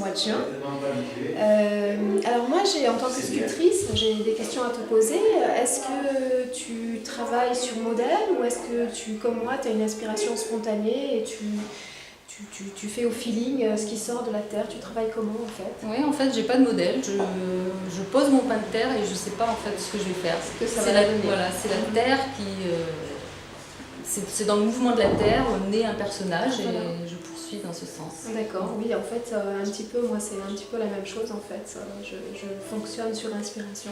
mois de juin. Alors moi, en tant que sculptrice, j'ai des questions à te poser. Est-ce que tu travailles sur modèle ou est-ce que tu, comme moi, tu as une inspiration spontanée et tu fais au feeling ce qui sort de la terre? Tu travailles comment en fait? Oui, en fait, j'ai pas de modèle. Je pose mon pain de terre et je sais pas en fait ce que je vais faire. C'est la terre qui... c'est dans le mouvement de la terre naît un personnage et je poursuis dans ce sens. D'accord, oui, en fait, un petit peu, moi c'est un petit peu la même chose en fait. Je fonctionne sur inspiration.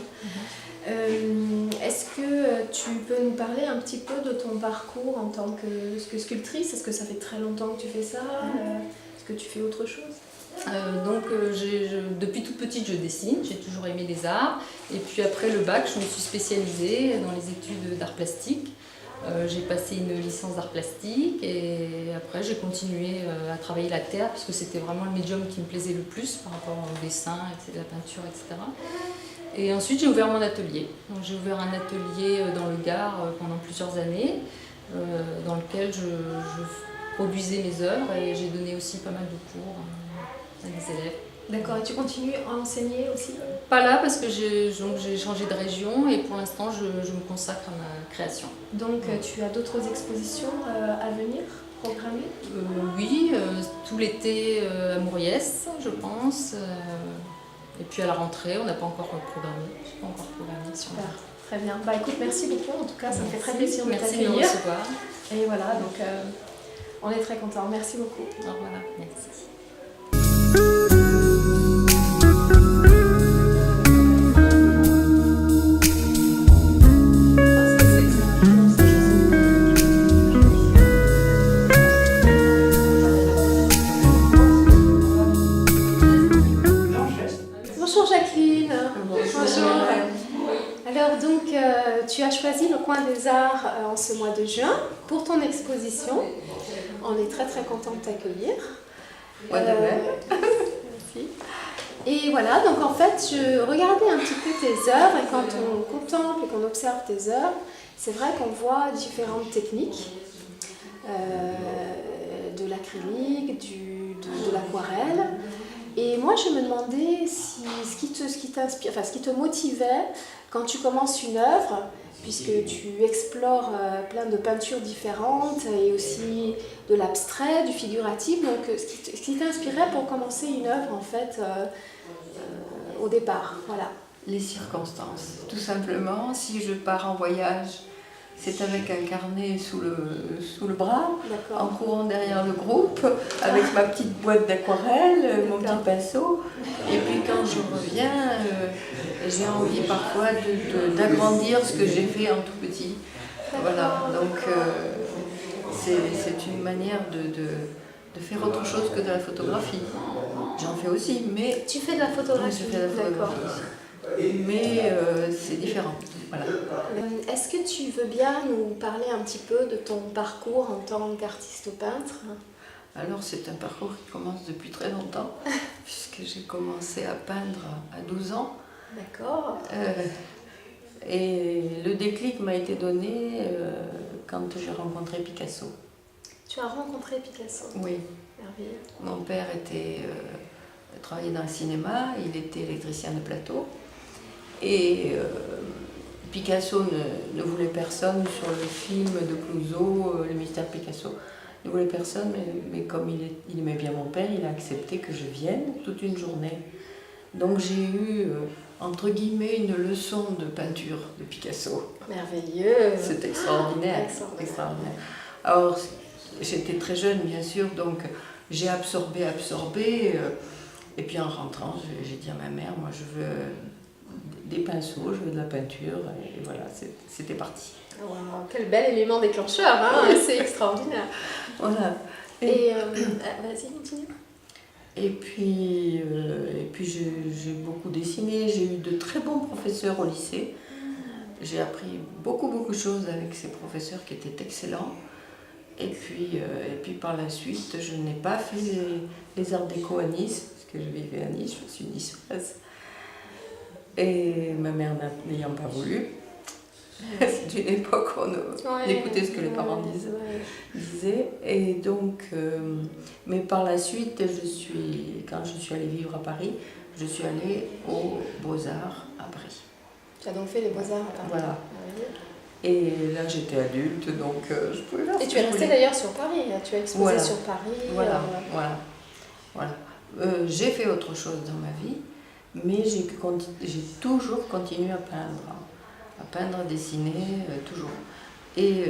Est-ce que tu peux nous parler un petit peu de ton parcours en tant que sculptrice? Est-ce que ça fait très longtemps que tu fais ça? Est-ce que tu fais autre chose? Depuis toute petite, je dessine, j'ai toujours aimé les arts. Et puis après le bac, je me suis spécialisée dans les études d'art plastique. J'ai passé une licence d'art plastique et après j'ai continué à travailler la terre parce que c'était vraiment le médium qui me plaisait le plus par rapport au dessin, la peinture, etc. Et ensuite j'ai ouvert mon atelier. Donc j'ai ouvert un atelier dans le Gard pendant plusieurs années dans lequel je produisais mes œuvres et j'ai donné aussi pas mal de cours à des élèves. D'accord, et tu continues à enseigner aussi? Pas là parce que j'ai changé de région et pour l'instant je me consacre à ma création. Donc tu as d'autres expositions à venir, programmées? Oui, tout l'été à Mauriès, je pense. Et puis à la rentrée, on n'a pas encore programmé. Je pas encore programmé. Super, très bien. Bah écoute, merci beaucoup. En tout cas, ça me fait très plaisir de t'accueillir. Merci de me recevoir. Et voilà, donc on est très contents. Merci beaucoup. Au revoir, merci. Bonjour Jacqueline. Bonjour. Alors donc tu as choisi le coin des arts en ce mois de juin pour ton exposition. On est très très contents de t'accueillir. Merci. Et voilà, donc en fait je regardais un petit peu tes œuvres et quand on contemple et qu'on observe tes œuvres, c'est vrai qu'on voit différentes techniques de l'acrylique, de l'aquarelle. Et moi, je me demandais si ce qui t'inspire, enfin ce qui te motivait quand tu commences une œuvre, puisque tu explores plein de peintures différentes et aussi de l'abstrait, du figuratif. Donc, ce qui t'inspirait pour commencer une œuvre, en fait, au départ, voilà. Les circonstances, tout simplement. Si je pars en voyage, c'est avec un carnet sous le bras, en courant derrière le groupe, avec ma petite boîte d'aquarelle, mon petit pinceau. Et puis quand je reviens, j'ai envie parfois d'agrandir ce que j'ai fait en tout petit. Voilà, donc c'est une manière de faire autre chose que de la photographie. J'en fais aussi, mais... Tu fais de la photographie, je fais de la photographie aussi. Mais c'est différent. Voilà. Est-ce que tu veux bien nous parler un petit peu de ton parcours en tant qu'artiste peintre? Alors c'est un parcours qui commence depuis très longtemps, puisque j'ai commencé à peindre à 12 ans. D'accord. Et le déclic m'a été donné quand j'ai rencontré Picasso. Tu as rencontré Picasso? Oui. Merveilleux. Mon père travaillait dans le cinéma, il était électricien de plateau. Et Picasso ne voulait personne sur le film de Clouseau, Le mystère Picasso. Il ne voulait personne, mais comme il aimait bien mon père, il a accepté que je vienne toute une journée. Donc j'ai eu, entre guillemets, une leçon de peinture de Picasso. Merveilleux. C'est extraordinaire. Extraordinaire. Alors, j'étais très jeune, bien sûr, donc j'ai absorbé. Et puis en rentrant, j'ai dit à ma mère, moi je veux des pinceaux, je veux de la peinture, et voilà, c'était parti. Wow, quel bel élément déclencheur, hein. C'est extraordinaire. Voilà. Et vas-y, continue. Et puis j'ai beaucoup dessiné, j'ai eu de très bons professeurs au lycée. J'ai appris beaucoup de choses avec ces professeurs qui étaient excellents. Et puis par la suite, je n'ai pas fait les arts déco à Nice, parce que je vivais à Nice, je suis niçoise. Et ma mère n'ayant pas voulu, C'est une époque où on écoutait ce que les parents disaient. Et donc, mais par la suite, quand je suis allée vivre à Paris, je suis allée aux Beaux-Arts à Paris. Tu as donc fait les Beaux-Arts à Paris. Voilà. Oui. Et là, j'étais adulte, donc je pouvais faire Et tu es restée d'ailleurs sur Paris, tu as exposé sur Paris. Voilà. J'ai fait autre chose dans ma vie, mais j'ai toujours continué à peindre, à dessiner, toujours. Et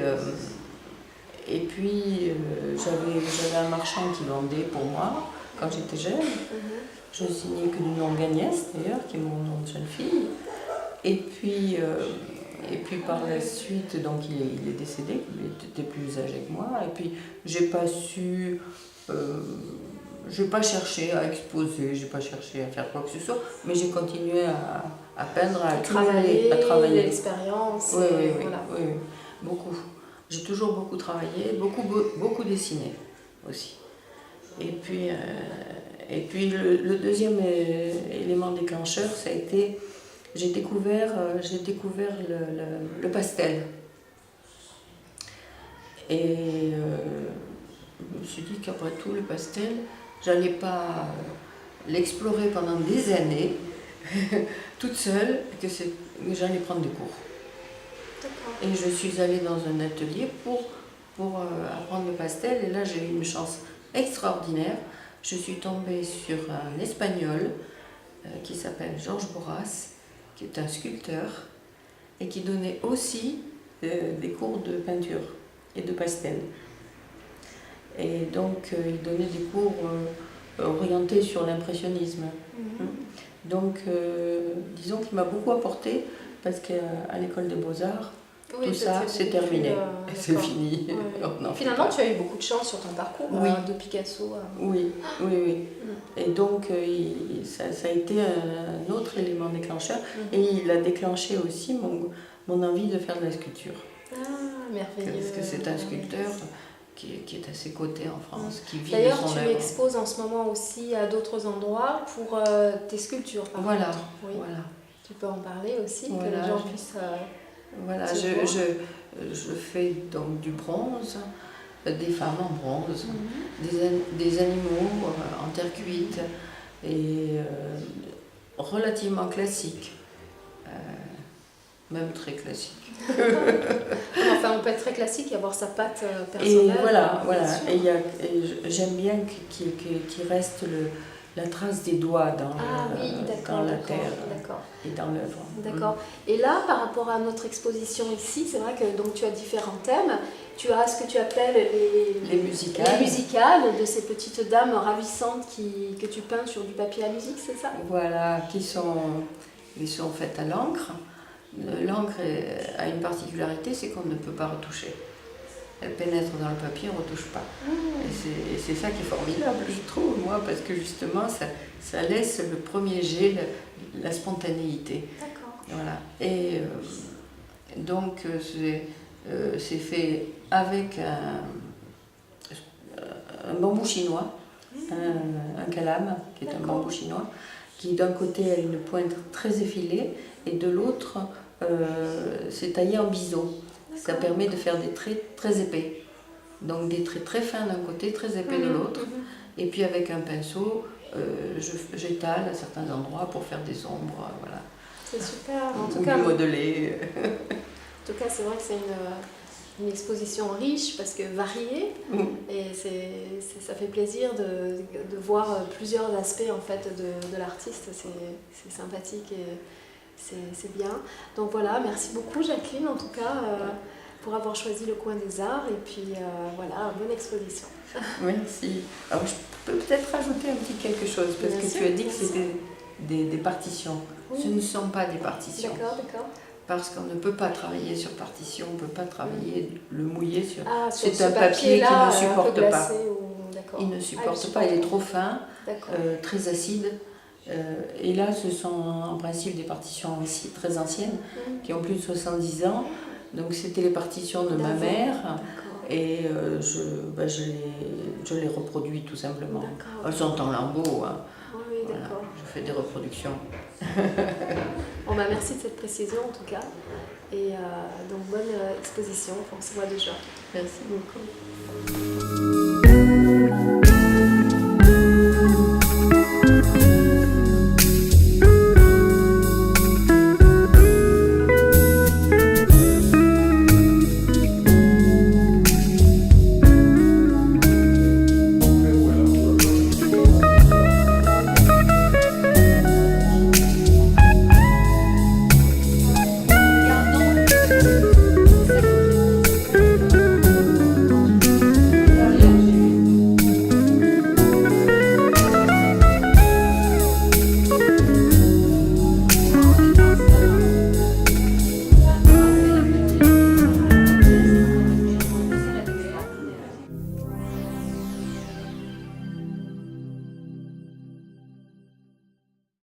puis, j'avais un marchand qui vendait pour moi quand j'étais jeune. Je signais que du nom de Gagnès, d'ailleurs, qui est mon nom de jeune fille. Et puis par la suite, donc il est décédé, il était plus âgé que moi. Et puis, j'ai pas cherché à exposer, j'ai pas cherché à faire quoi que ce soit, mais j'ai continué à peindre, à travailler. L'expérience. Oui, beaucoup. J'ai toujours beaucoup travaillé, beaucoup dessiné aussi. Et puis le deuxième élément déclencheur, ça a été, j'ai découvert le pastel. Et je me suis dit qu'après tout, le pastel, j'allais pas l'explorer pendant des années, toute seule, que j'allais prendre des cours. Et je suis allée dans un atelier pour apprendre le pastel, et là j'ai eu une chance extraordinaire. Je suis tombée sur un Espagnol qui s'appelle Georges Borras, qui est un sculpteur, et qui donnait aussi des cours de peinture et de pastel. Et donc il donnait des cours orientés sur l'impressionnisme. Donc disons qu'il m'a beaucoup apporté, parce qu'à l'école des Beaux-Arts, tout ça, c'est terminé, c'est fini. Ouais. Finalement, tu as eu beaucoup de chance sur ton parcours, de Picasso. Oui. Et donc, ça a été un autre élément déclencheur, et il a déclenché aussi mon envie de faire de la sculpture. Ah, merveilleux. Parce que c'est un sculpteur qui est à ses côtés en France, qui vit de D'ailleurs, son tu œuvre. exposes en ce moment aussi à d'autres endroits pour tes sculptures, par Voilà. Tu peux en parler aussi, que les gens puissent... Voilà, je fais donc du bronze, des femmes en bronze, des animaux en terre cuite, et relativement classiques, même très classiques. Enfin, on peut être très classique et avoir sa patte personnelle. Et voilà. Et j'aime bien qu'il reste la trace des doigts dans la terre et dans l'œuvre. D'accord. Et là, par rapport à notre exposition ici, c'est vrai que donc, tu as différents thèmes. Tu as ce que tu appelles les musicales. Les musicales, de ces petites dames ravissantes que tu peins sur du papier à musique, c'est ça? Voilà, qui sont faites à l'encre. L'encre a une particularité, c'est qu'on ne peut pas retoucher. Elle pénètre dans le papier, on ne retouche pas. Et c'est ça qui est formidable, je trouve, moi, parce que justement, ça laisse le premier jet, la spontanéité. D'accord. Voilà. Et donc, c'est fait avec un bambou chinois, un calame, qui est un bambou chinois, qui d'un côté a une pointe très effilée, et de l'autre, c'est taillé en biseau. Ça permet de faire des traits très épais. Donc des traits très fins d'un côté, très épais de l'autre. Et puis avec un pinceau, j'étale à certains endroits pour faire des ombres. Voilà. C'est super. En tout cas, modeler. En tout cas, c'est vrai que c'est une exposition riche parce que variée. Et ça fait plaisir de voir plusieurs aspects en fait, de l'artiste. C'est sympathique et c'est bien. Donc voilà, merci beaucoup Jacqueline en tout cas pour avoir choisi le coin des arts et puis voilà, bonne exposition. Merci. Alors je peux peut-être rajouter un petit quelque chose parce que tu as dit que c'était des partitions. Ce ne sont pas des partitions. D'accord. Parce qu'on ne peut pas travailler sur partition, on ne peut pas travailler le mouiller sur c'est un papier qui ne supporte pas. Il ne supporte pas, il est trop fin, très acide. Et là, ce sont en principe des partitions aussi très anciennes, qui ont plus de 70 ans. Donc c'était les partitions de ma mère. Et je les reproduis tout simplement. Elles sont en lambeaux. Hein. Oui, voilà. Je fais des reproductions. Bon, bah, merci de cette précision en tout cas. Et donc bonne exposition pour ce mois de juin. Merci beaucoup.